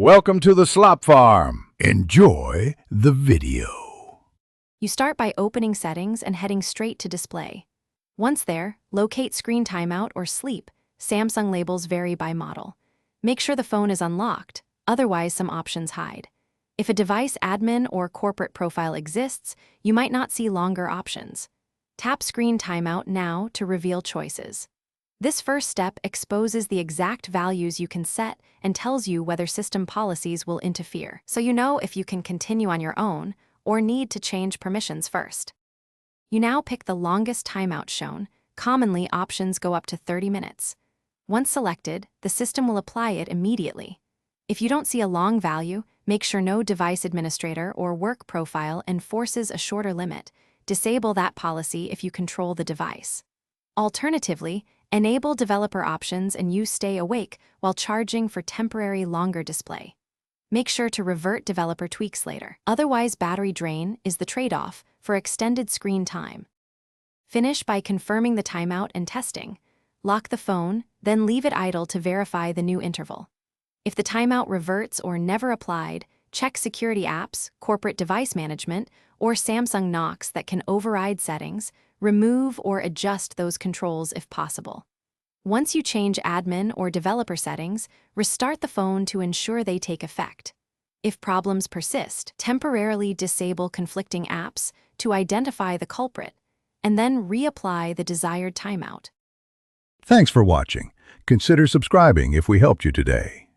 Welcome to the Slop Farm. Enjoy the video. You start by opening Settings and heading straight to Display. Once there, locate Screen Timeout or Sleep. Samsung labels vary by model. Make sure the phone is unlocked, otherwise some options hide. If a device admin or corporate profile exists, you might not see longer options. Tap Screen Timeout now to reveal choices. This first step exposes the exact values you can set and tells you whether system policies will interfere, so you know if you can continue on your own or need to change permissions first. You now pick the longest timeout shown. Commonly, options go up to 30 minutes. Once selected, the system will apply it immediately. If you don't see a long value, make sure no device administrator or work profile enforces a shorter limit. Disable that policy if you control the device. Alternatively, enable developer options and use Stay Awake while charging for temporary longer display. Make sure to revert developer tweaks later. Otherwise, battery drain is the trade-off for extended screen time. Finish by confirming the timeout and testing. Lock the phone, then leave it idle to verify the new interval. If the timeout reverts or never applied, check security apps, corporate device management, or Samsung Knox that can override settings. Remove or adjust those controls if possible. Once you change admin or developer settings, restart the phone to ensure they take effect. If problems persist, temporarily disable conflicting apps to identify the culprit, and then reapply the desired timeout. Thanks for watching. Consider subscribing if we helped you today.